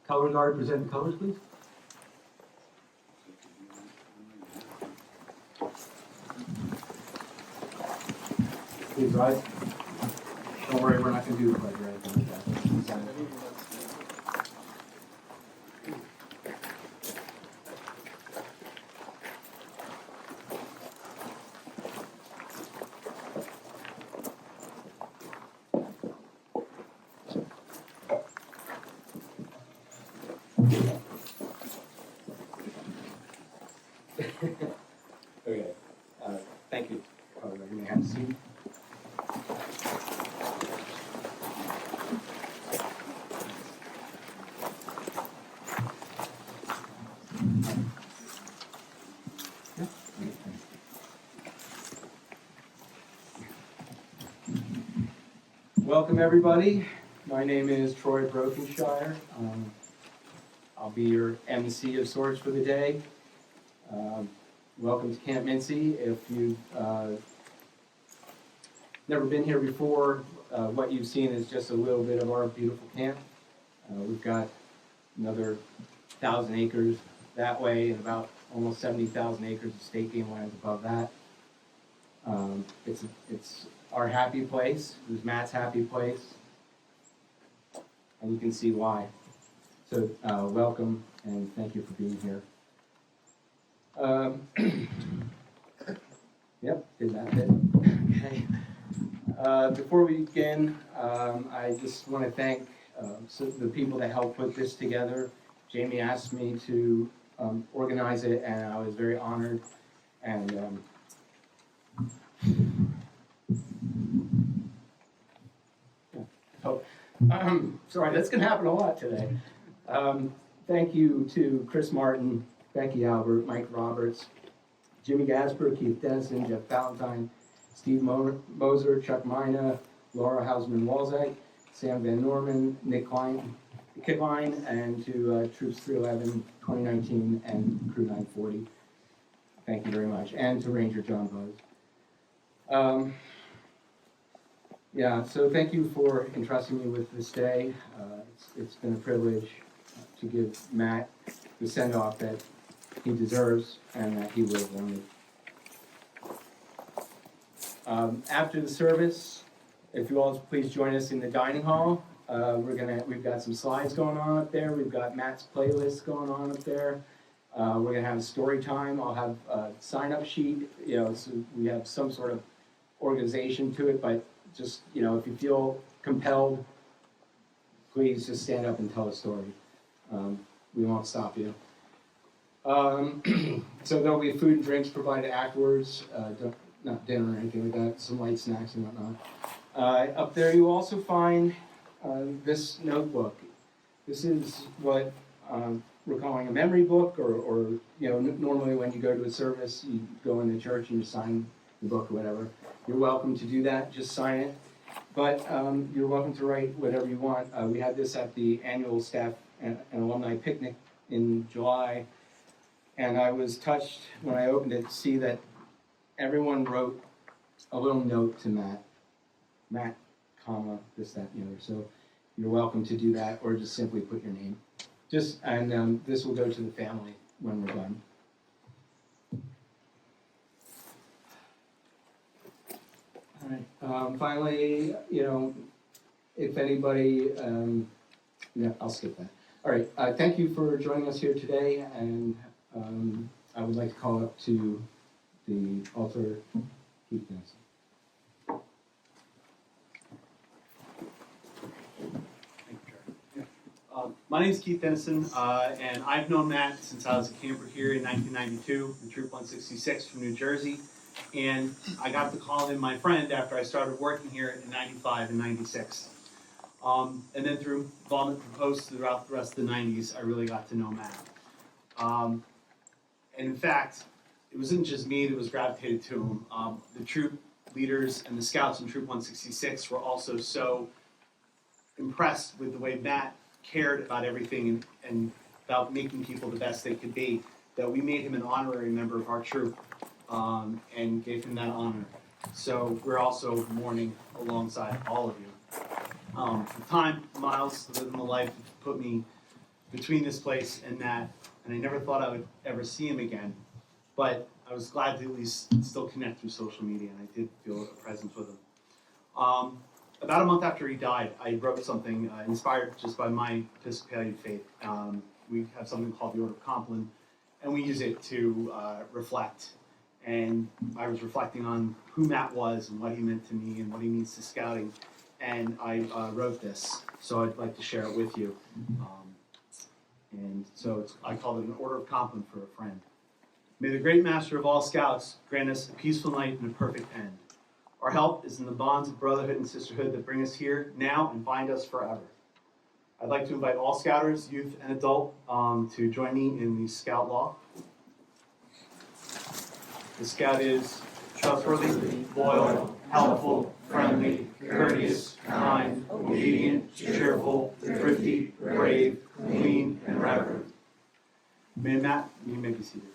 Color guard, present the colors, please. Please rise. Don't worry, we're not going to do the pledge or anything like that. Okay. Thank you. You may have a seat. Welcome, everybody. My name is Troy Brokenshire. I'll be your MC of sorts for the day. Welcome to Camp Minsi. If you've never been here before, what you've seen is just a little bit of our beautiful camp. We've got another 1,000 acres that way and about almost 70,000 acres of state game lands above that. It's our happy place. It was Matt's happy place. And you can see why. So welcome and thank you for being here. Yep, did that bit. Okay. Before we begin, I just want to thank the people that helped put this together. Jamie asked me to organize it, and I was very honored. And sorry, that's going to happen a lot today. Thank you to Chris Martin, Becky Albert, Mike Roberts, Jimmy Gasper, Keith Dennison, Jeff Valentine, Steve Moser, Chuck Mina, Laura Hausman-Walzak, Sam Van Norman, Nick Klein, and to Troops 311, 2019, and Crew 940. Thank you very much. And to Ranger John Buzz. Yeah, so thank you for entrusting me with this day. It's been a privilege to give Matt the send-off that he deserves and that he would have wanted. After the service, if you all please join us in the dining hall. We've got some slides going on up there. We've got Matt's playlist going on up there. We're gonna have a story time. I'll have a sign-up sheet. So we have some sort of organization to it. But just if you feel compelled, please just stand up and tell a story. We won't stop you. So there'll be food and drinks provided afterwards, not dinner or anything like that, some light snacks and whatnot. Up there you also find this notebook. This is what we're calling a memory book, or normally when you go to a service, you go into church and you sign the book or whatever. You're welcome to do that, just sign it. But you're welcome to write whatever you want. We had this at the annual staff and alumni picnic in July. And I was touched when I opened it to see that everyone wrote a little note to Matt, comma, this, that, and the other. So you're welcome to do that, or just simply put your name. And this will go to the family when we're done. All right. Finally, if anybody, I'll skip that. All right. Thank you for joining us here today, and I would like to call up to the altar, Keith Dennison. My name is Keith Dennison, and I've known Matt since I was a camper here in 1992 in Troop 166 from New Jersey. And I got to call him my friend after I started working here in 95 and 96. And then through involvement from posts throughout the rest of the 90s, I really got to know Matt. And in fact, it wasn't just me that was gravitated to him. The troop leaders and the scouts in Troop 166 were also so impressed with the way Matt cared about everything and about making people the best they could be, that we made him an honorary member of our troop and gave him that honor. So we're also mourning alongside all of you. The time, miles, to live in the life put me between this place and that, and I never thought I would ever see him again. But I was glad to at least still connect through social media, and I did feel a presence with him. About a month after he died, I wrote something inspired just by my Episcopalian faith. We have something called the Order of Compline, and we use it to reflect. And I was reflecting on who Matt was and what he meant to me and what he means to scouting. And I wrote this, so I'd like to share it with you. And so I called it an Order of Compline for a friend. May the great master of all scouts grant us a peaceful night and a perfect end. Our help is in the bonds of brotherhood and sisterhood that bring us here now and bind us forever. I'd like to invite all scouters, youth and adult, to join me in the scout law. The scout is trustworthy, loyal, helpful, friendly, courteous, kind, obedient, cheerful, thrifty, brave, clean, and reverent. May Matt, you may be seated.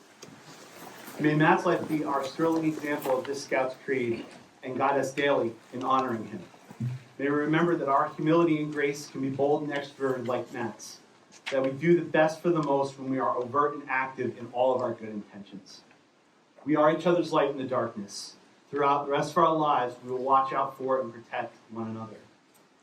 May Matt's life be our sterling example of this Scout's creed and guide us daily in honoring him. May we remember that our humility and grace can be bold and extroverted like Matt's, that we do the best for the most when we are overt and active in all of our good intentions. We are each other's light in the darkness. Throughout the rest of our lives, we will watch out for and protect one another.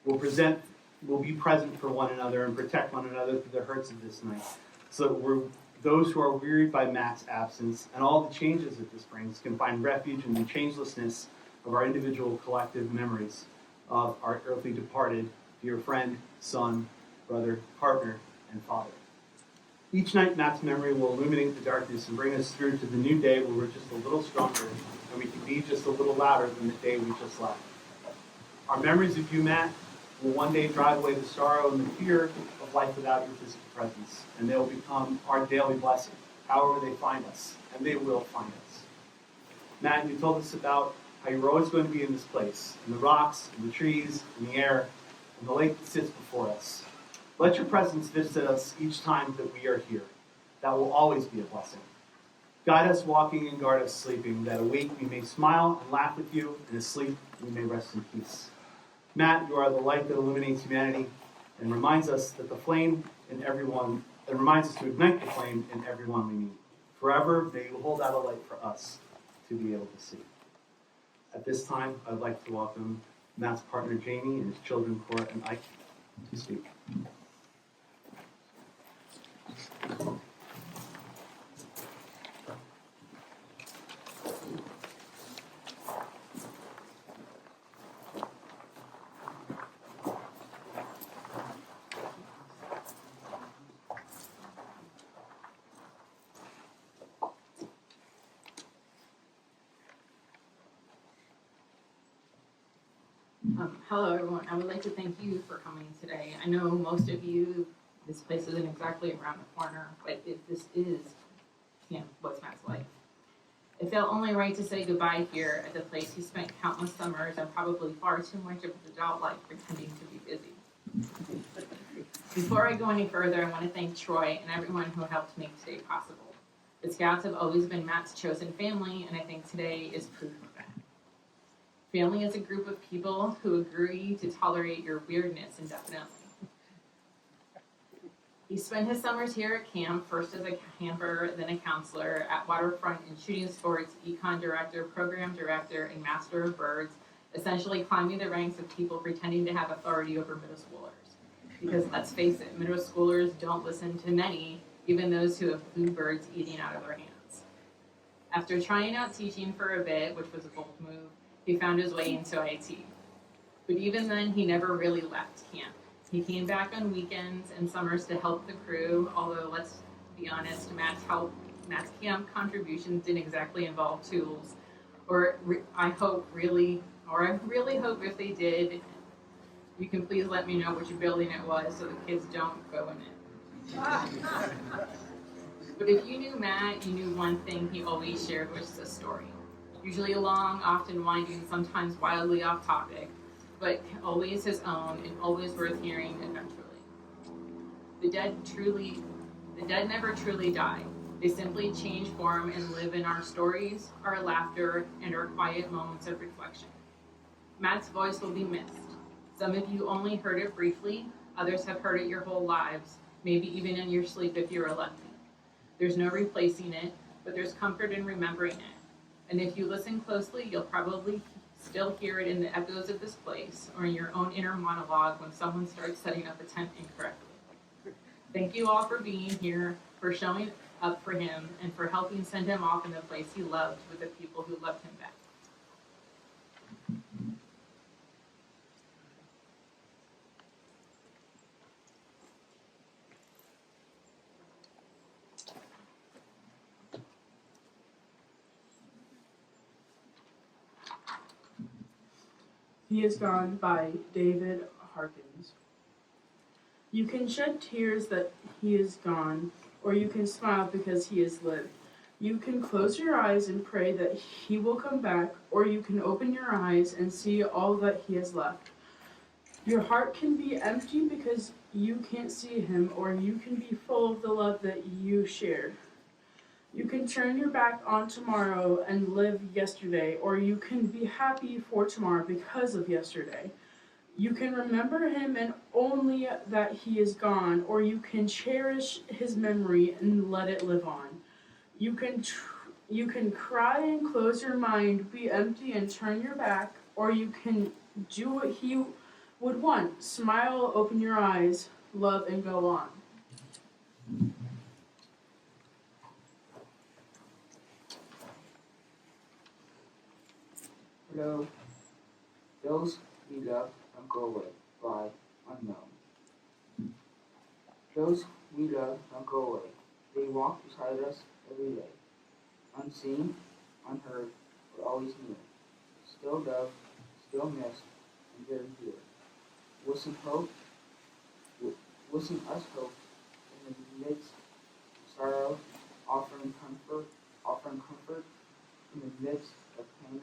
We'll be present for one another and protect one another through the hurts of this night, so that those who are wearied by Matt's absence and all the changes that this brings can find refuge in the changelessness of our individual collective memories of our earthly departed dear friend, son, brother, partner, and father. Each night, Matt's memory will illuminate the darkness and bring us through to the new day where we're just a little stronger and we can be just a little louder than the day we just left. Our memories of you, Matt, will one day drive away the sorrow and the fear of life without your physical presence, and they will become our daily blessing, however they find us, and they will find us. Matt, you told us about how you're always going to be in this place, in the rocks, in the trees, in the air, and the lake that sits before us. Let your presence visit us each time that we are here. That will always be a blessing. Guide us walking and guard us sleeping, that awake we may smile and laugh with you, and asleep we may rest in peace. Matt, you are the light that illuminates humanity and reminds us that the flame in everyone, and reminds us to ignite the flame in everyone we meet. Forever, may you hold out a light for us to be able to see. At this time, I'd like to welcome Matt's partner Jamie and his children Cora and Ike to speak. Hello, everyone. I would like to thank you for coming today. I know most of you, this place isn't exactly around the corner, but this is what's Matt's life. It felt only right to say goodbye here at the place he spent countless summers and probably far too much of his adult life pretending to be busy. Before I go any further, I want to thank Troy and everyone who helped make today possible. The Scouts have always been Matt's chosen family, and I think today is proof of that. Family is a group of people who agree to tolerate your weirdness indefinitely. He spent his summers here at camp, first as a camper, then a counselor, at waterfront and shooting sports, econ director, program director, and master of birds, essentially climbing the ranks of people pretending to have authority over middle schoolers. Because let's face it, middle schoolers don't listen to many, even those who have blue birds eating out of their hands. After trying out teaching for a bit, which was a bold move, he found his way into IT. But even then, he never really left camp. He came back on weekends and summers to help the crew, although let's be honest, Matt's camp contributions didn't exactly involve tools. I really hope if they did, you can please let me know which building it was so the kids don't go in it. But if you knew Matt, you knew one thing he always shared, which is a story. Usually long, often winding, sometimes wildly off topic, but always his own and always worth hearing eventually. The dead never truly die. They simply change form and live in our stories, our laughter, and our quiet moments of reflection. Matt's voice will be missed. Some of you only heard it briefly, others have heard it your whole lives, maybe even in your sleep if you're lucky. There's no replacing it, but there's comfort in remembering it. And if you listen closely, you'll probably still hear it in the echoes of this place or in your own inner monologue when someone starts setting up a tent incorrectly. Thank you all for being here, for showing up for him, and for helping send him off in the place he loved with the people who loved him back. He is Gone by David Harkins. You can shed tears that he is gone, or you can smile because he has lived. You can close your eyes and pray that he will come back, or you can open your eyes and see all that he has left. Your heart can be empty because you can't see him, or you can be full of the love that you shared. You can turn your back on tomorrow and live yesterday, or you can be happy for tomorrow because of yesterday. You can remember him and only that he is gone, or you can cherish his memory and let it live on. You can cry and close your mind, be empty and turn your back, or you can do what he would want, smile, open your eyes, love, and go on. Hello. Those we love don't go away by unknown. Those we love don't go away. They walk beside us every day. Unseen, unheard, but always near. Still loved, still missed, and very dear. Wishing us hope in the midst of sorrow, offering comfort in the midst of pain,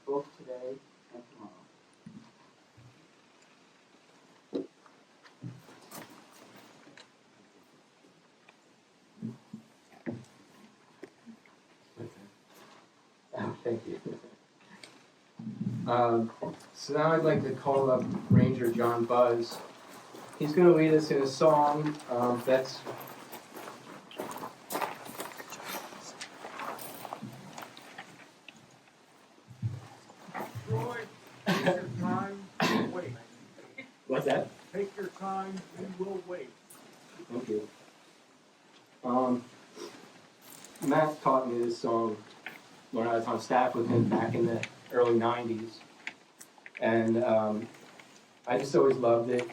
both today and tomorrow. Thank you. So now I'd like to call up Ranger John Buzz. He's going to lead us in a song that's Troy, take your time, we'll wait. what's that? Take your time, we will wait. Thank you. Matt taught me this song when I was on staff with him back in the early 90s. And I just always loved it.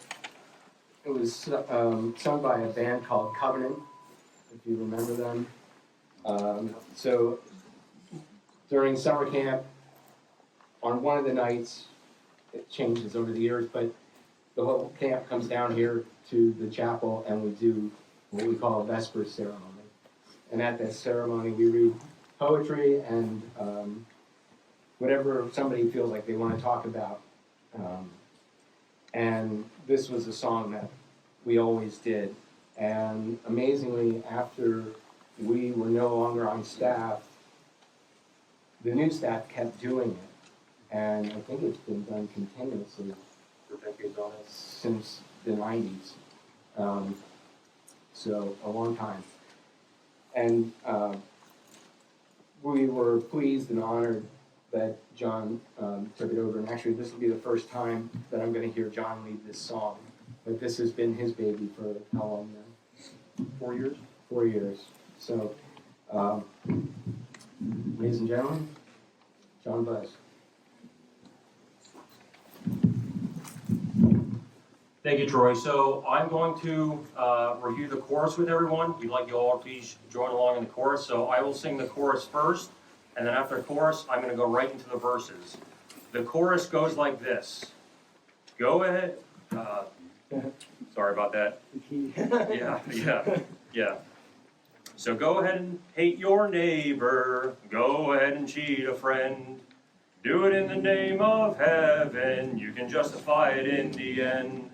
It was sung by a band called Covenant, if you remember them. So during summer camp, on one of the nights, it changes over the years, but the whole camp comes down here to the chapel and we do what we call a Vesper ceremony. And at that ceremony, we read poetry and whatever somebody feels like they want to talk about. And this was a song that we always did. And amazingly, after we were no longer on staff, the new staff kept doing it. And I think it's been done continuously since the 90s. So a long time. And we were pleased and honored that John took it over. And actually, this will be the first time that I'm going to hear John lead this song. But this has been his baby for how long now? 4 years? 4 years. So, ladies and gentlemen, John Buzz. Thank you, Troy. So I'm going to review the chorus with everyone. We'd like you all to please join along in the chorus. So I will sing the chorus first, and then after the chorus, I'm going to go right into the verses. The chorus goes like this. Go ahead. Sorry about that. Yeah. So go ahead and hate your neighbor. Go ahead and cheat a friend. Do it in the name of heaven. You can justify it in the end.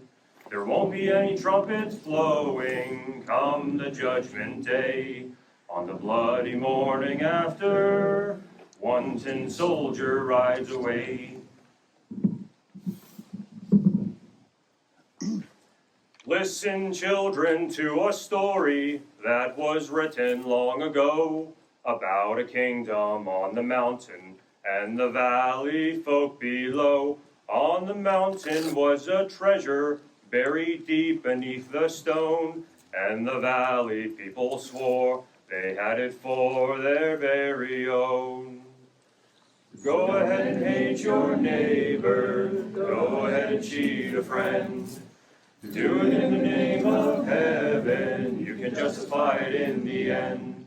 There won't be any trumpets blowing come the judgment day. On the bloody morning after, one tin soldier rides away. Listen, children, to a story that was written long ago about a kingdom on the mountain and the valley folk below. On the mountain was a treasure buried deep beneath the stone, and the valley people swore they had it for their very own. Go ahead and hate your neighbor, go ahead and cheat a friend. Do it in the name of heaven, you can justify it in the end.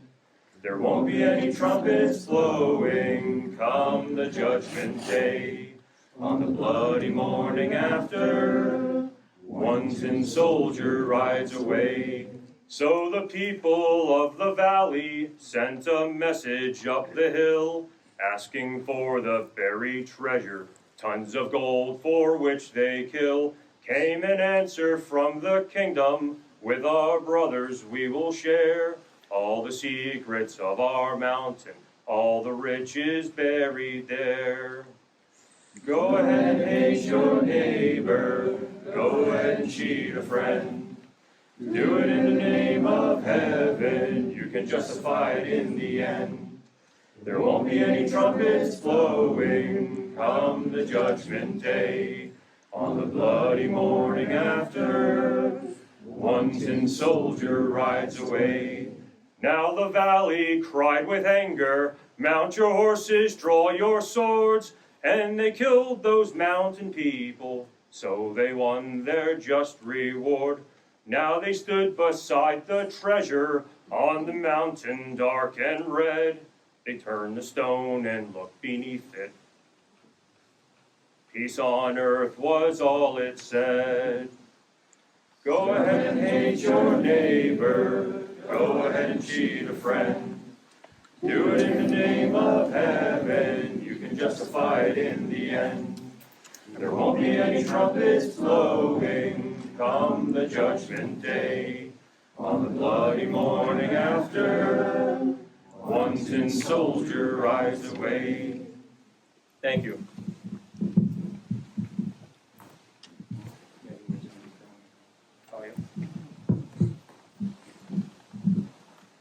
There won't be any trumpets blowing come the judgment day. On the bloody morning after, one tin soldier rides away. So the people of the valley sent a message up the hill, asking for the buried treasure, tons of gold for which they kill. Came an answer from the kingdom, with our brothers we will share all the secrets of our mountain, all the riches buried there. Go ahead and hate your neighbor, go ahead and cheat a friend. Do it in the name of heaven, you can justify it in the end. There won't be any trumpets blowing come the judgment day. On the bloody morning after, one tin soldier rides away. Now the valley cried with anger, mount your horses, draw your swords, and they killed those mountain people, so they won their just reward. Now they stood beside the treasure on the mountain dark and red. They turned the stone and looked beneath it. Peace on earth was all it said. Go ahead and hate your neighbor, go ahead and cheat a friend. Do it in the name of heaven, you can justify it in the end. There won't be any trumpets blowing come the judgment day. On the bloody morning after, one tin soldier rides away. Thank you.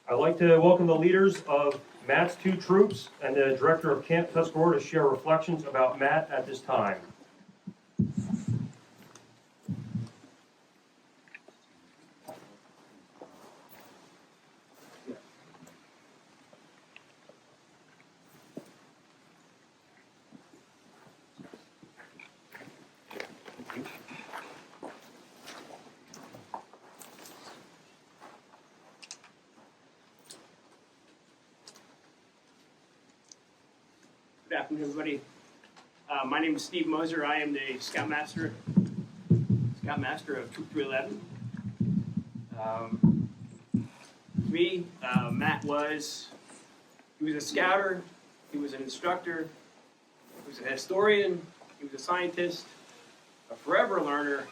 I'd like to welcome the leaders of Matt's two troops and the director of Camp Tuscarora to share reflections about Matt at this time. Good afternoon, everybody. My name is Steve Moser. I am the Scoutmaster of Troop 311. Matt he was a scouter, he was an instructor, he was a historian, he was a scientist, a forever learner,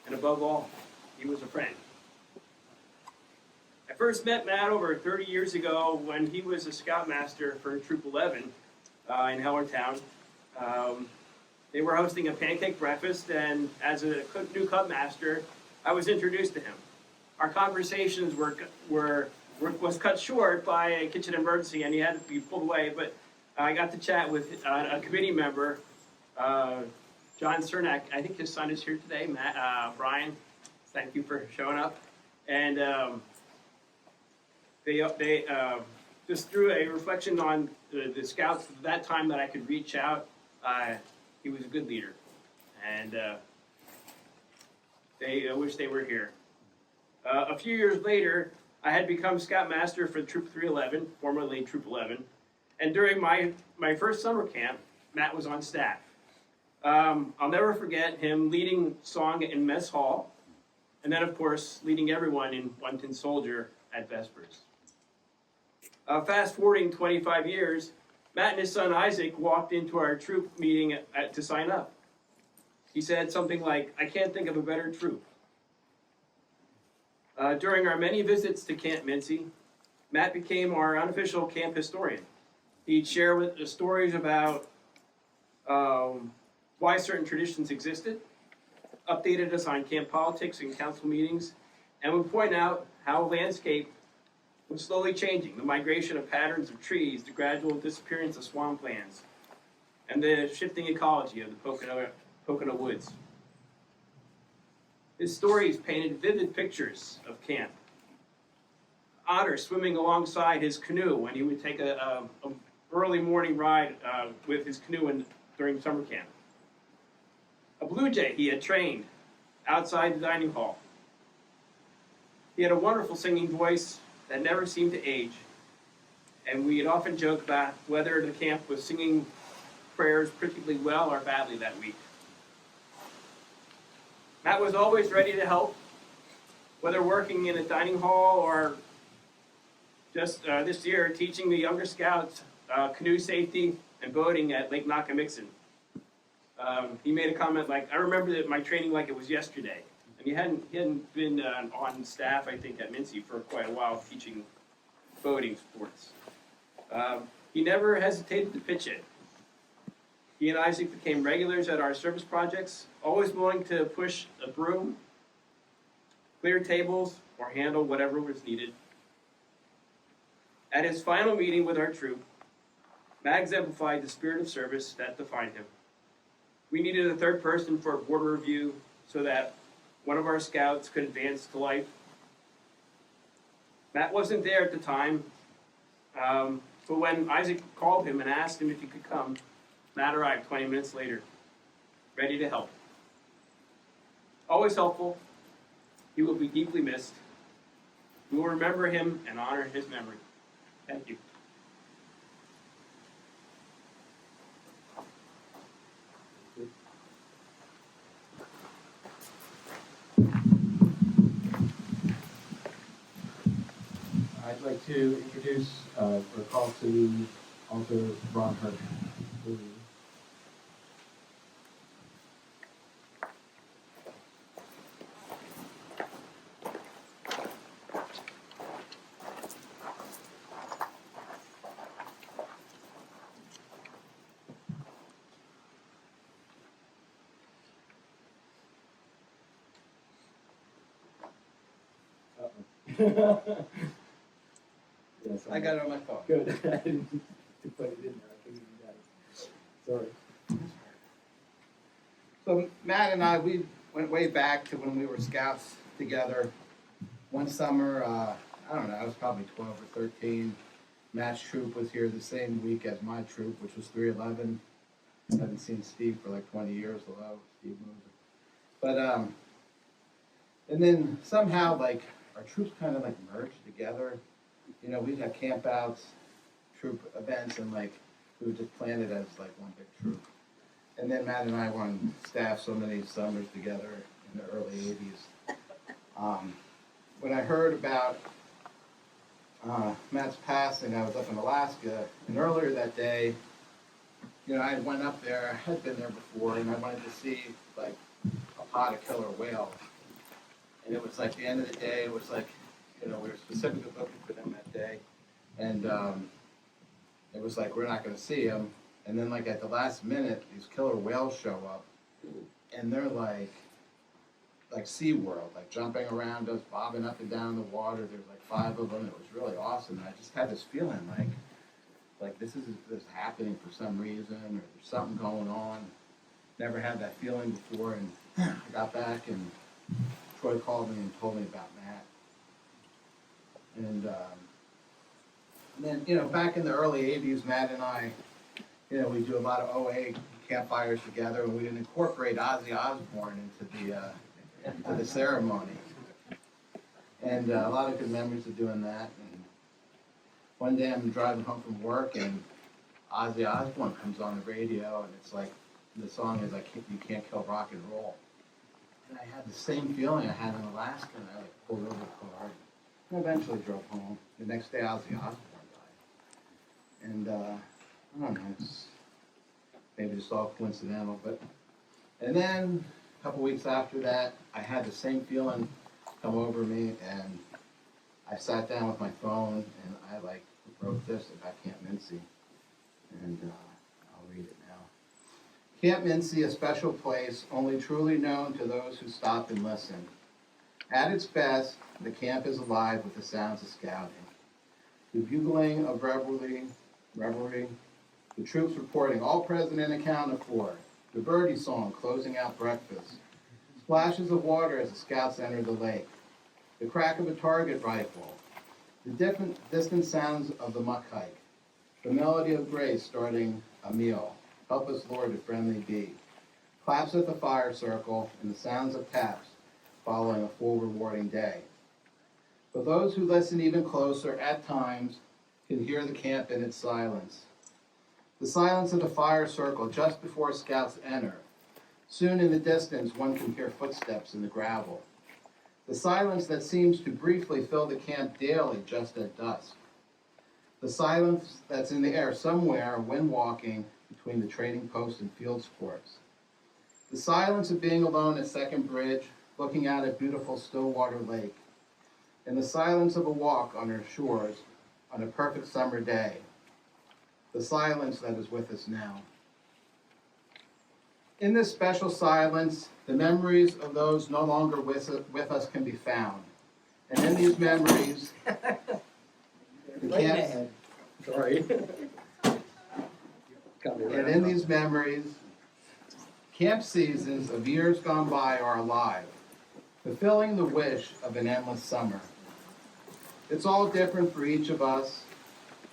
and above all, he was a friend. I first met Matt over 30 years ago when he was a Scoutmaster for Troop 11 in Hellertown. They were hosting a pancake breakfast, and as a new Cub Master, I was introduced to him. Our conversations was cut short by a kitchen emergency, and he had to be pulled away. But I got to chat with a committee member, John Cernak. I think his son is here today. Brian, thank you for showing up. And they just threw a reflection on the scouts at that time that I could reach out. He was a good leader, and they wish they were here. A few years later, I had become Scoutmaster for Troop 311, formerly Troop 11, and during my first summer camp, Matt was on staff. I'll never forget him leading song in mess hall, and then of course leading everyone in One Tin Soldier at Vespers. Fast forwarding 25 years, Matt and his son Isaac walked into our troop meeting to sign up. He said something like, "I can't think of a better troop." During our many visits to Camp Minsi, Matt became our unofficial camp historian. He'd share with us stories about why certain traditions existed, updated us on camp politics and council meetings, and would point out how landscape was slowly changing, the migration of patterns of trees, the gradual disappearance of swamplands, and the shifting ecology of the Pocono woods. His stories painted vivid pictures of camp. Otter swimming alongside his canoe when he would take a early morning ride with his canoe during summer camp. A blue jay he had trained outside the dining hall. He had a wonderful singing voice that never seemed to age, and we had often joked about whether the camp was singing prayers particularly well or badly that week. Matt was always ready to help, whether working in a dining hall or just this year teaching the younger scouts canoe safety and boating at Lake Nakamixon. He made a comment like, "I remember that my training like it was yesterday." And he hadn't been on staff, I think, at Minsi for quite a while teaching boating sports. He never hesitated to pitch it. He and Isaac became regulars at our service projects, always willing to push a broom, clear tables, or handle whatever was needed. At his final meeting with our troop, Matt exemplified the spirit of service that defined him. We needed a third person for a board review so that one of our scouts could advance to life. Matt wasn't there at the time, but when Isaac called him and asked him if he could come, Matt arrived 20 minutes later, ready to help. Always helpful, he will be deeply missed. We will remember him and honor his memory. Thank you. I'd like to introduce or call to Alder Ron Hurt. Yes, I got it on my phone. Good. I didn't put it in there. I couldn't even get it. Sorry. So Matt and I, we went way back to when we were scouts together. One summer, I don't know, I was probably 12 or 13. Matt's troop was here the same week as my troop, which was 311. I haven't seen Steve for like 20 years, although Steve moved. But, and then somehow, like, our troops kind of like merged together. You know, we'd have campouts, troop events, and like, we would just plan it as like one big troop. And then Matt and I were on staff so many summers together in the early 80s. When I heard about Matt's passing, I was up in Alaska, and earlier that day, you know, I went up there, I had been there before, and I wanted to see like a pot of killer whales. And it was like the end of the day, it was like, you know, we were specifically looking for them that day. And it was like, we're not going to see them. And then like at the last minute, these killer whales show up. And they're like SeaWorld, like jumping around us, bobbing up and down the water. There's like 5 of them. It was really awesome. And I just had this feeling like this is happening for some reason, or there's something going on. Never had that feeling before. And I got back and Troy called me and told me about Matt. And then, you know, back in the early 80s, Matt and I, you know, we do a lot of OA campfires together, and we would incorporate Ozzy Osbourne into the ceremony. And a lot of good memories of doing that. And one day I'm driving home from work, and Ozzy Osbourne comes on the radio, and it's like, the song is like, "You Can't Kill Rock and Roll." And I had the same feeling I had in Alaska, and I like pulled over the car and eventually drove home. The next day, Ozzy Osbourne died. And I don't know, it's maybe just all coincidental, but, and then a couple weeks after that, I had the same feeling come over me, and I sat down with my phone, and I like wrote this about Camp Minsi, and I'll read it now. Camp Minsi, a special place only truly known to those who stop and listen. At its best, the camp is alive with the sounds of scouting. The bugling of revelry, the troops reporting all present and accounted for, the birdie song closing out breakfast, splashes of water as the scouts enter the lake, the crack of a target rifle, the distant sounds of the muck hike, the melody of grace starting a meal, help us Lord to friendly be, claps at the fire circle, and the sounds of taps following a full rewarding day. But those who listen even closer at times can hear the camp in its silence. The silence of the fire circle just before scouts enter. Soon in the distance one can hear footsteps in the gravel. The silence that seems to briefly fill the camp daily just at dusk. The silence that's in the air somewhere when walking between the trading post and field sports. The silence of being alone at Second Bridge, looking out at beautiful Stillwater Lake. And the silence of a walk on her shores on a perfect summer day. The silence that is with us now. In this special silence, the memories of those no longer with us can be found. And in these memories, the camp, Sorry. and in these memories, camp seasons of years gone by are alive, fulfilling the wish of an endless summer. It's all different for each of us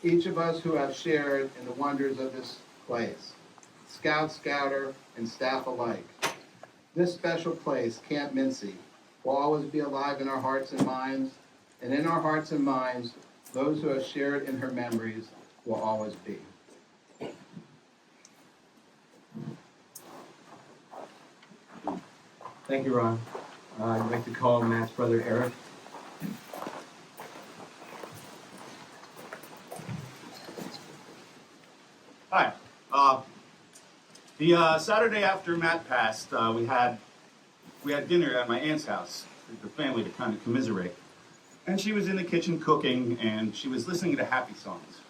who have shared in the wonders of this place, scout, scouter, and staff alike. This special place, Camp Minsi, will always be alive in our hearts and minds, and in our hearts and minds, those who have shared in her memories will always be. Thank you, Ron. I'd like to call Matt's brother Eric. Hi. The Saturday after Matt passed, we had dinner at my aunt's house, the family to kind of commiserate. And she was in the kitchen cooking, and she was listening to happy songs.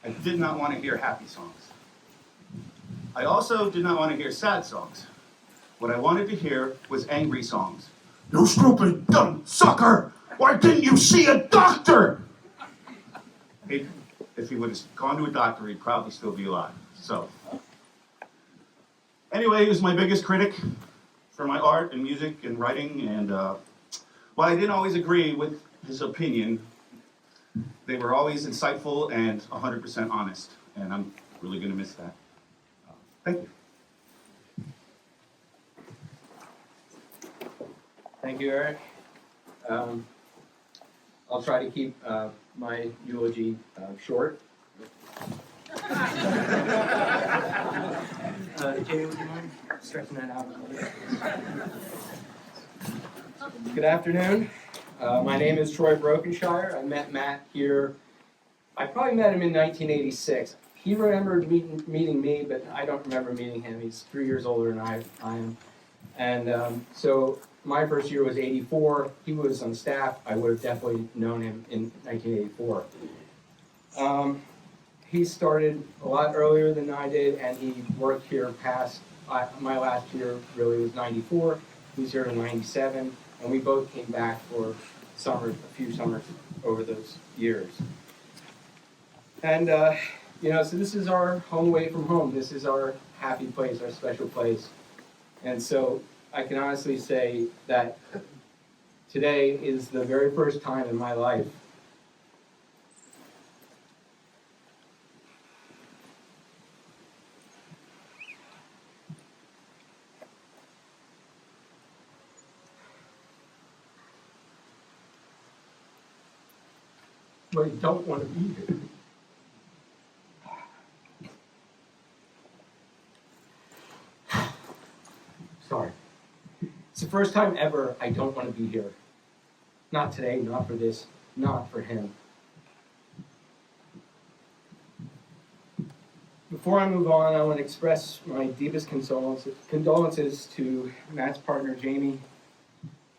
I did not want to hear happy songs. I also did not want to hear sad songs. What I wanted to hear was angry songs. You stupid, dumb sucker! Why didn't you see a doctor? If he would have gone to a doctor, he'd probably still be alive. So, anyway, he was my biggest critic for my art and music and writing, and while I didn't always agree with his opinion, they were always insightful and 100% honest, and I'm really going to miss that. Thank you. Thank you, Eric. I'll try to keep my eulogy short. Jamie, would you mind stretching that out a little bit? Good afternoon. My name is Troy Brokenshire. I met Matt here. I probably met him in 1986. He remembered meeting me, but I don't remember meeting him. He's 3 years older than I am. And so my first year was 84. He was on staff. I would have definitely known him in 1984. He started a lot earlier than I did, and he worked here past my last year really was 94. He was here in 97, and we both came back for a few summers over those years. And so this is our home away from home. This is our happy place, our special place. And so I can honestly say that today is the very first time in my life where I don't want to be here. Sorry. It's the first time ever I don't want to be here. Not today, not for this, not for him. Before I move on, I want to express my deepest condolences to Matt's partner, Jamie,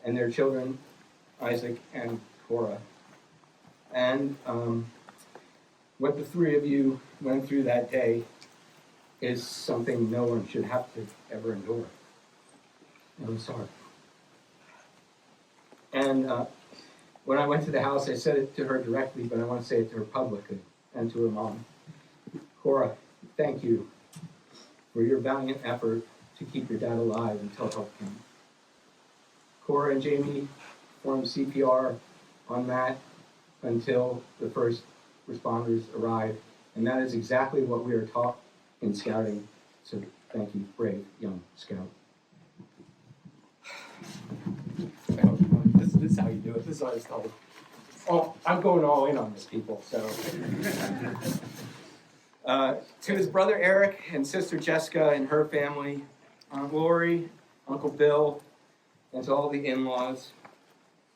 and their children, Isaac and Cora. And what the three of you went through that day is something no one should have to ever endure. And I'm sorry. And when I went to the house, I said it to her directly, but I want to say it to her publicly and to her mom. Cora, thank you for your valiant effort to keep your dad alive until help came. Cora and Jamie performed CPR on Matt until the first responders arrived, and that is exactly what we are taught in scouting. So thank you, brave young scout. This is how you do it. This is what it's called. Oh, I'm going all in on this, people. So, to his brother Eric and sister Jessica and her family, Aunt Lori, Uncle Bill, and to all the in-laws,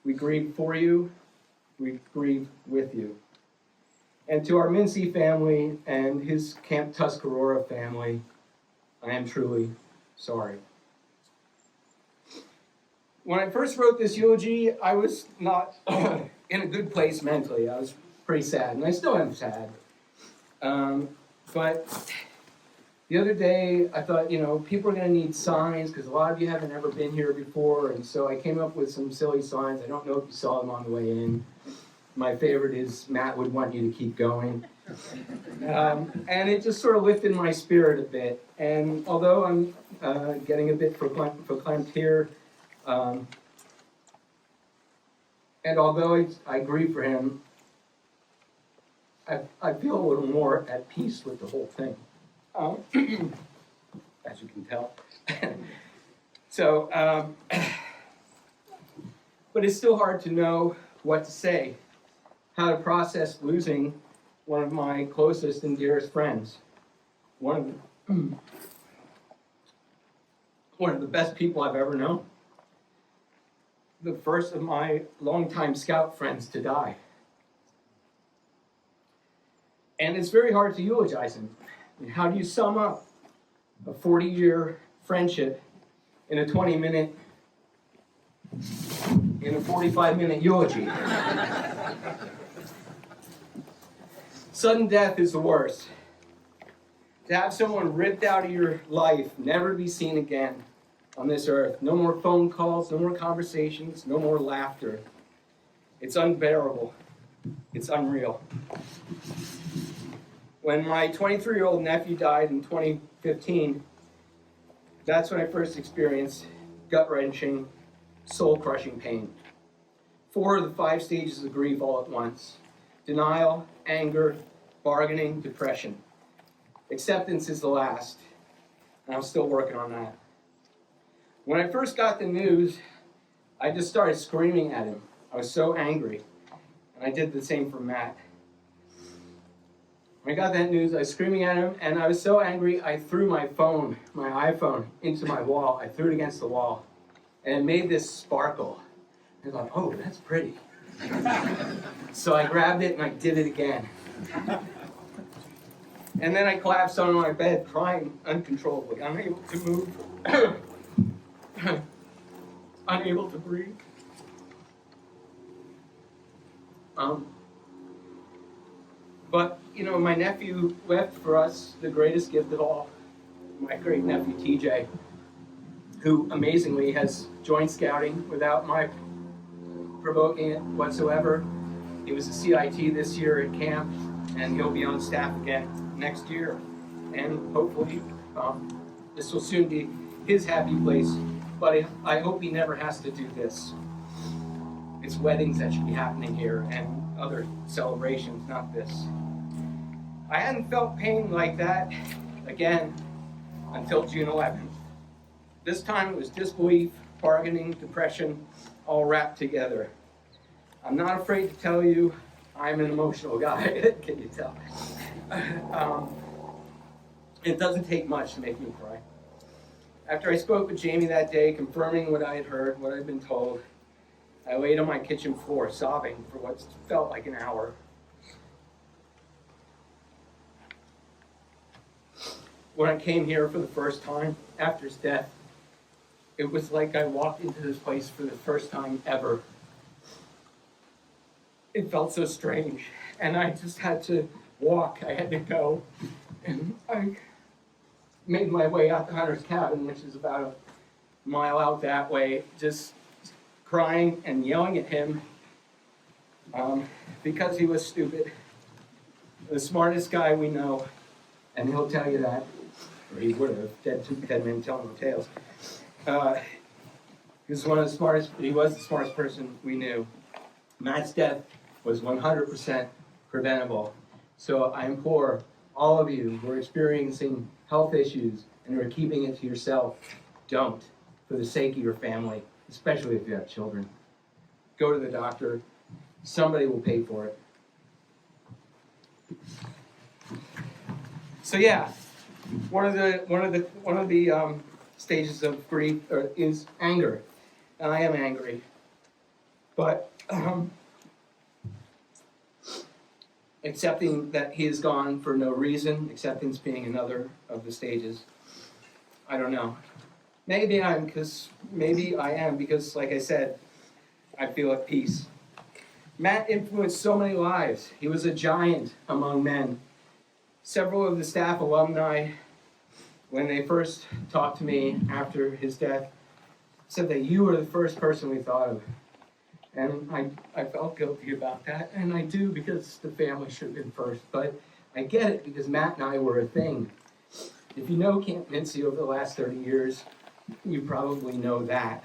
we grieve for you. We grieve with you. And to our Minsi family and his Camp Tuscarora family, I am truly sorry. When I first wrote this eulogy, I was not in a good place mentally. I was pretty sad, and I still am sad. But the other day, I thought, people are going to need signs, because a lot of you haven't ever been here before, and so I came up with some silly signs. I don't know if you saw them on the way in. My favorite is, Matt would want you to keep going. And it just sort of lifted my spirit a bit. And although I'm getting a bit verklempt here, and although I grieve for him, I feel a little more at peace with the whole thing, as you can tell. So, but it's still hard to know what to say, how to process losing one of my closest and dearest friends, one of the best people I've ever known, the first of my longtime scout friends to die. And it's very hard to eulogize him. I mean, how do you sum up a 40-year friendship in a 45-minute eulogy? Sudden death is the worst. To have someone ripped out of your life, never to be seen again on this earth. No more phone calls, no more conversations, no more laughter. It's unbearable. It's unreal. When my 23-year-old nephew died in 2015, that's when I first experienced gut-wrenching, soul-crushing pain. 4 of the 5 stages of grief all at once. Denial, anger, bargaining, depression. Acceptance is the last, and I'm still working on that. When I first got the news, I just started screaming at him. I was so angry, and I did the same for Matt. When I got that news, I was screaming at him, and I was so angry, I threw my iPhone, into my wall. I threw it against the wall, and it made this sparkle. I thought, oh, that's pretty. So I grabbed it, and I did it again. And then I collapsed on my bed, crying uncontrollably, unable to move, unable to breathe. But, my nephew left for us the greatest gift of all, my great nephew TJ, who amazingly has joined scouting without my provoking it whatsoever. He was a CIT this year at camp, and he'll be on staff again next year. And hopefully, this will soon be his happy place, but I hope he never has to do this. It's weddings that should be happening here and other celebrations, not this. I hadn't felt pain like that again until June 11th. This time it was disbelief, bargaining, depression, all wrapped together. I'm not afraid to tell you I'm an emotional guy, can you tell? It doesn't take much to make me cry. After I spoke with Jamie that day, confirming what I had heard, what I'd been told, I laid on my kitchen floor, sobbing for what felt like an hour. When I came here for the first time after his death, it was like I walked into this place for the first time ever. It felt so strange, and I just had to walk. I had to go, and made my way out to Hunter's cabin, which is about a mile out that way, just crying and yelling at him because he was stupid. The smartest guy we know, and he'll tell you that, or he would have, dead men tell no tales. He was the smartest person we knew. Matt's death was 100% preventable. So I implore all of you who are experiencing health issues and who are keeping it to yourself, don't, for the sake of your family, especially if you have children. Go to the doctor. Somebody will pay for it. So yeah, one of the stages of grief is anger, and I am angry, but accepting that he is gone for no reason, acceptance being another of the stages. I don't know. Maybe I am because, like I said, I feel at peace. Matt influenced so many lives. He was a giant among men. Several of the staff alumni, when they first talked to me after his death, said that you were the first person we thought of. And I felt guilty about that, and I do because the family should have been first. But I get it because Matt and I were a thing. If you know Camp Minsi over the last 30 years, you probably know that.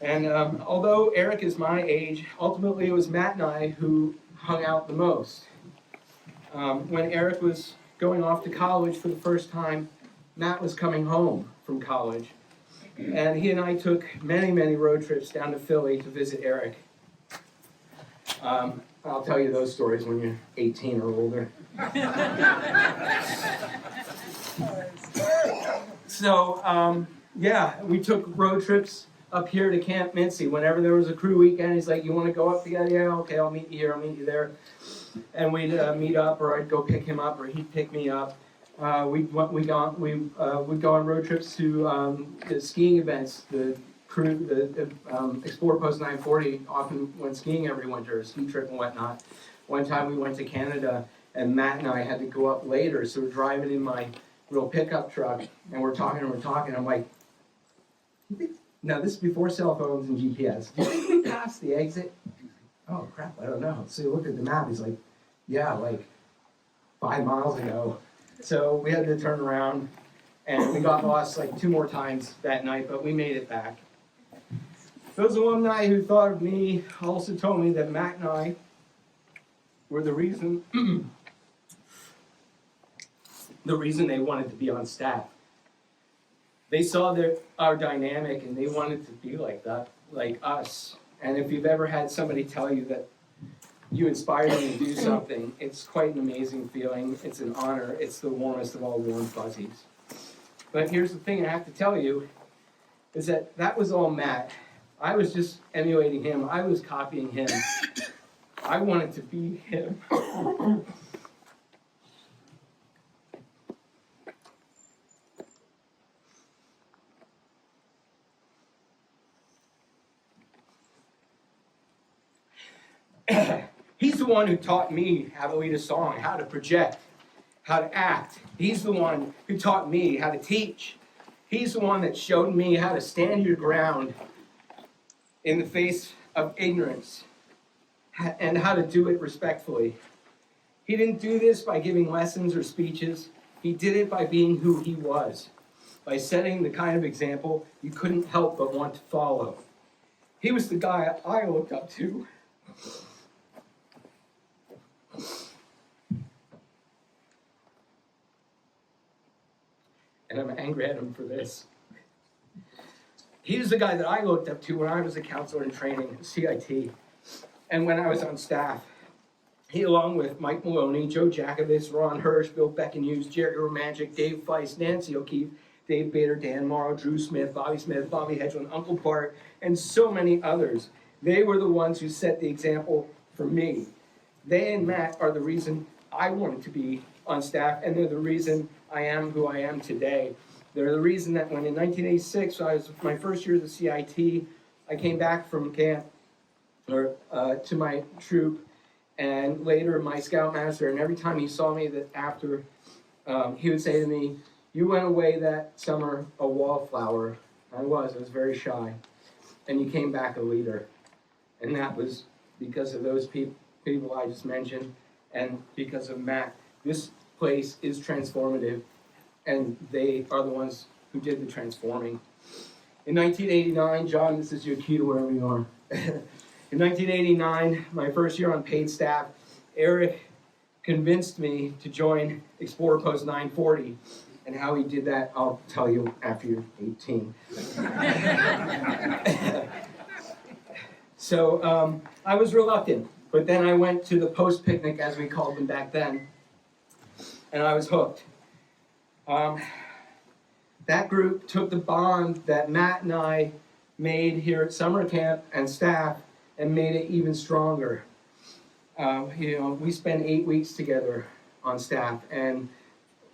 And although Eric is my age, ultimately it was Matt and I who hung out the most. When Eric was going off to college for the first time, Matt was coming home from college. And he and I took many, many road trips down to Philly to visit Eric. I'll tell you those stories when you're 18 or older. So, yeah, we took road trips up here to Camp Minsi. Whenever there was a crew weekend, he's like, you want to go up together? Yeah, okay, I'll meet you here, I'll meet you there. And we'd meet up, or I'd go pick him up, or he'd pick me up. We'd go on road trips to the skiing events. The crew, the Explorer Post 940 often went skiing every winter, a ski trip and whatnot. One time we went to Canada, and Matt and I had to go up later, so we're driving in my little pickup truck, and we're talking. I'm like, now this is before cell phones and GPS. Do you think we passed the exit? Oh crap, I don't know. So he looked at the map, he's like, yeah, like 5 miles ago. So we had to turn around, and we got lost like 2 more times that night, but we made it back. Those alumni who thought of me also told me that Matt and I were the reason they wanted to be on staff. They saw our dynamic, and they wanted to be like that, like us. And if you've ever had somebody tell you that you inspired them to do something, it's quite an amazing feeling. It's an honor. It's the warmest of all warm fuzzies. But here's the thing I have to tell you, is that was all Matt. I was just emulating him. I was copying him. I wanted to be him. He's the one who taught me how to lead a song, how to project, how to act. He's the one who taught me how to teach. He's the one that showed me how to stand your ground in the face of ignorance and how to do it respectfully. He didn't do this by giving lessons or speeches. He did it by being who he was, by setting the kind of example you couldn't help but want to follow. He was the guy I looked up to. And I'm angry at him for this. He was the guy that I looked up to when I was a counselor in training at CIT. And when I was on staff, he, along with Mike Maloney, Joe Jacobus, Ron Hirsch, Bill Beckenhughes, Jerry Romanchik, Dave Feist, Nancy O'Keefe, Dave Bader, Dan Morrow, Drew Smith, Bobby Hedgeland, Uncle Bart, and so many others. They were the ones who set the example for me. They and Matt are the reason I wanted to be on staff, and they're the reason I am who I am today. They're the reason that when in 1986, I was my first year at the CIT, I came back from camp to my troop, and later my scoutmaster, and every time he saw me that after he would say to me, "You went away that summer a wallflower." I was very shy. "And you came back a leader." And that was because of those people I just mentioned, and because of Matt. This place is transformative, and they are the ones who did the transforming. In 1989, John, this is your cue wherever you are. In 1989, my first year on paid staff, Eric convinced me to join Explorer Post 940. And how he did that, I'll tell you after you're 18. So I was reluctant, but then I went to the post picnic, as we called them back then, and I was hooked. That group took the bond that Matt and I made here at summer camp and staff and made it even stronger. We spent 8 weeks together on staff, and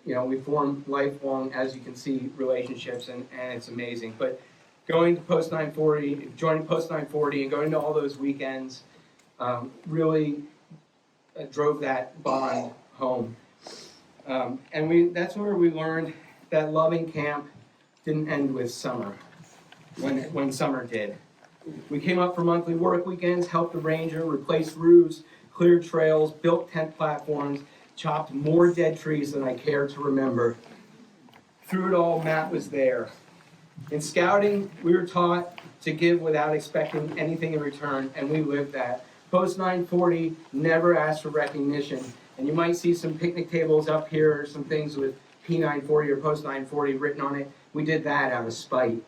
we formed lifelong, as you can see, relationships, and it's amazing. But joining Post 940 and going to all those weekends really drove that bond home. That's where we learned that loving camp didn't end with summer, when summer did. We came up for monthly work weekends, helped the ranger, replaced roofs, cleared trails, built tent platforms, chopped more dead trees than I care to remember. Through it all, Matt was there. In scouting, we were taught to give without expecting anything in return, and we lived that. Post 940 never asked for recognition, and you might see some picnic tables up here, or some things with P940 or Post 940 written on it. We did that out of spite.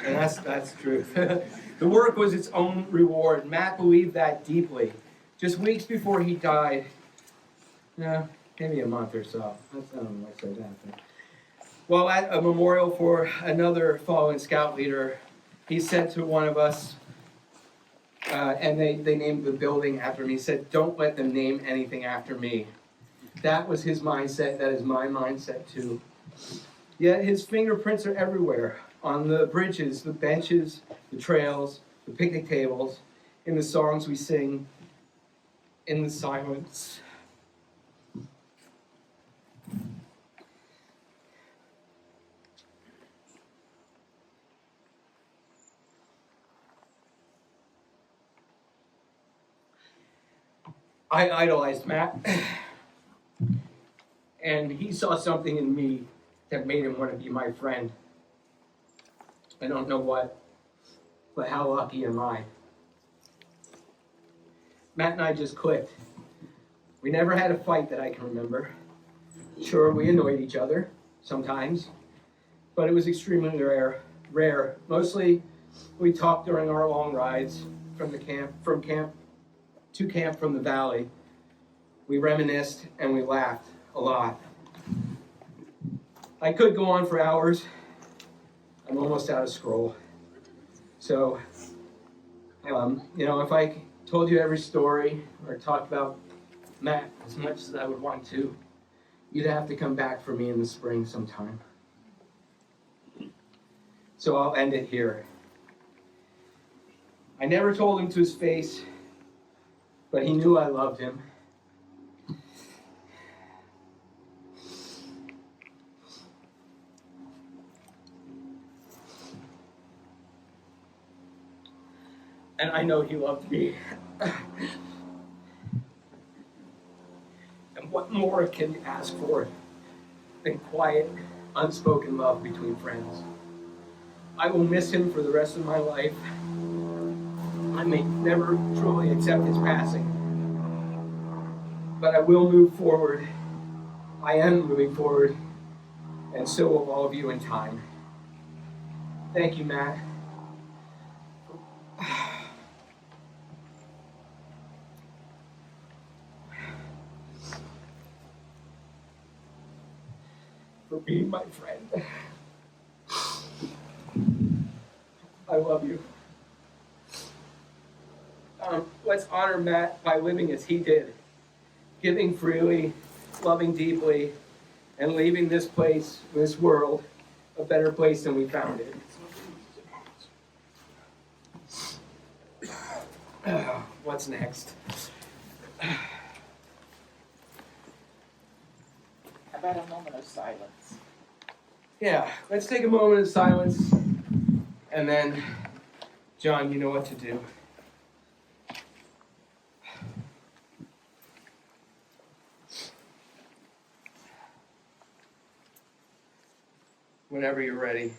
And that's the truth. The work was its own reward. Matt believed that deeply. Just weeks before he died, maybe a month or so. I don't know why I said that. But while at a memorial for another fallen scout leader, he said to one of us, and they named the building after me, he said, "Don't let them name anything after me." That was his mindset. That is my mindset too. Yet his fingerprints are everywhere. On the bridges, the benches, the trails, the picnic tables, in the songs we sing, in the silence. I idolized Matt, and he saw something in me that made him want to be my friend. I don't know what, but how lucky am I? Matt and I just clicked. We never had a fight that I can remember. Sure, we annoyed each other sometimes, but it was extremely rare. Mostly, we talked during our long rides from camp from the valley. We reminisced and we laughed a lot. I could go on for hours. I'm almost out of scroll. So, if I told you every story or talked about Matt as much as I would want to, you'd have to come back for me in the spring sometime. So I'll end it here. I never told him to his face, but he knew I loved him. And I know he loved me. And what more can you ask for than quiet, unspoken love between friends? I will miss him for the rest of my life. I may never truly accept his passing, but I will move forward. I am moving forward, and so will all of you in time. Thank you, Matt. For being my friend. I love you. Let's honor Matt by living as he did, giving freely, loving deeply, and leaving this place, this world, a better place than we found it. What's next? about a moment of silence? Yeah, let's take a moment of silence, and then, John, you know what to do. Whenever you're ready.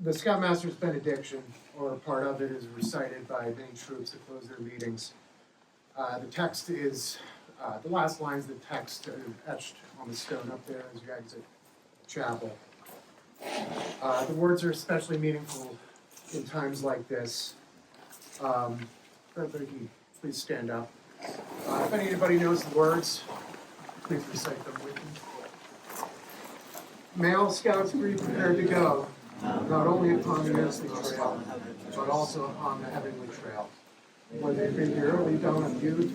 The Scoutmaster's benediction, or part of it, is recited by many troops to close their meetings. The text is, the last lines of the text are etched on the stone up there as you exit chapel. The words are especially meaningful in times like this. Everybody, please stand up. If anybody knows the words, please recite them with me. May all scouts be prepared to go, not only upon the earthly trail, but also upon the heavenly trail, whether it be the early dawn of youth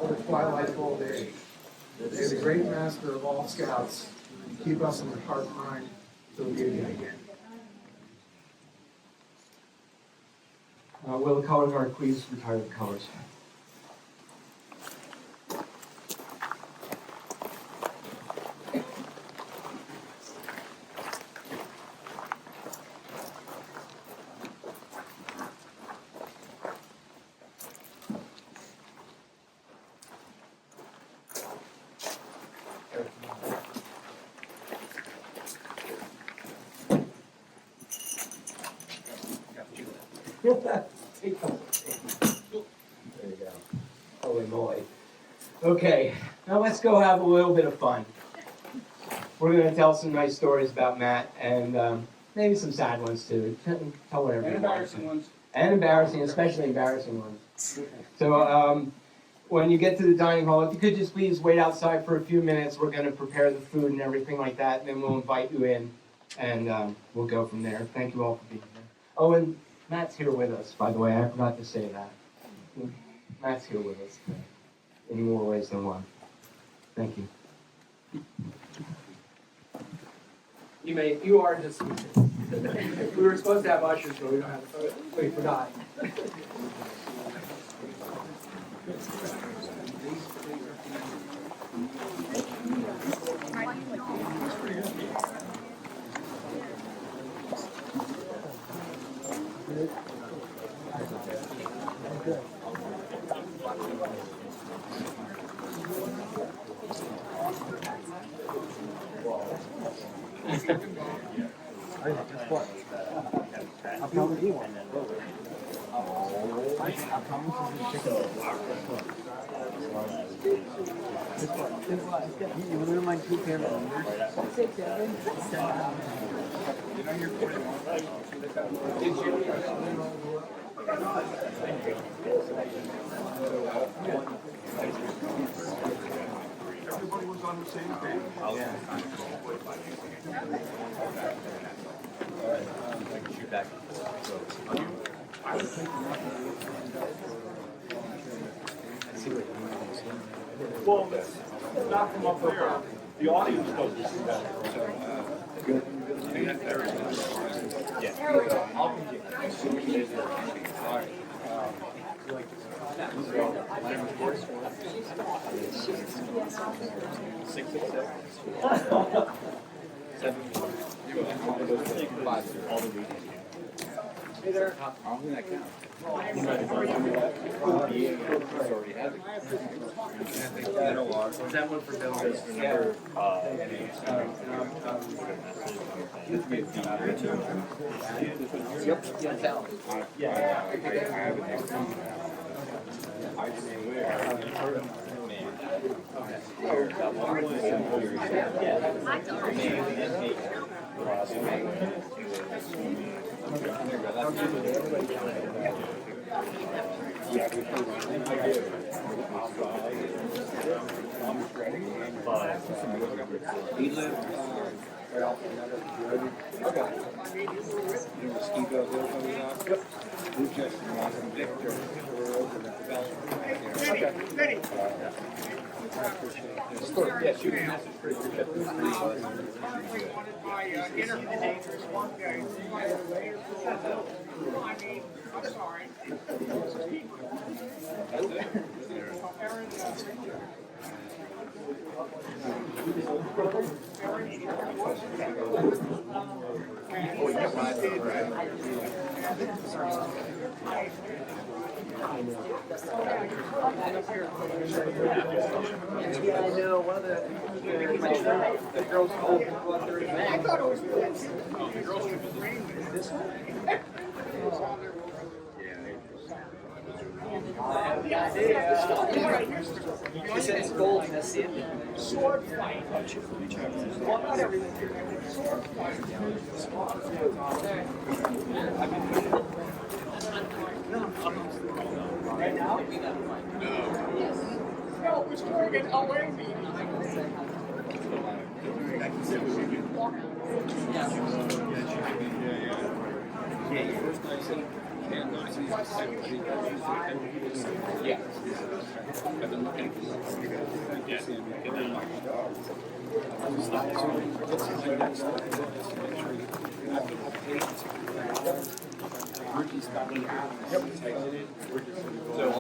or the twilight of old age. May the great master of all scouts keep us in the heart and mind till we meet again. Will the color guard please retire the colors? Take them. There you go. Holy moly. Okay, now let's go have a little bit of fun. We're going to tell some nice stories about Matt, and maybe some sad ones too. Tell whatever you want. Embarrassing ones. And embarrassing, especially embarrassing ones. So when you get to the dining hall, if you could just please wait outside for a few minutes. We're going to prepare the food and everything like that, and then we'll invite you in, and we'll go from there. Thank you all for being here. Oh, and Matt's here with us, by the way. I forgot to say that. Matt's here with us today, in more ways than one. Thank you. You are dismissed. We were supposed to have ushers, but we don't have, we forgot. Everybody was on the same page. Well, it's not from up there. The audience is supposed to see that. I don't think that counts. Was that one for Bill? Yeah, I know, one of the girls called I thought it was this one? He said it's gold, and that's it. Sword fight. Well, not everything. Sword fight. Right now? No, we're scoring it away. Yeah. I've been looking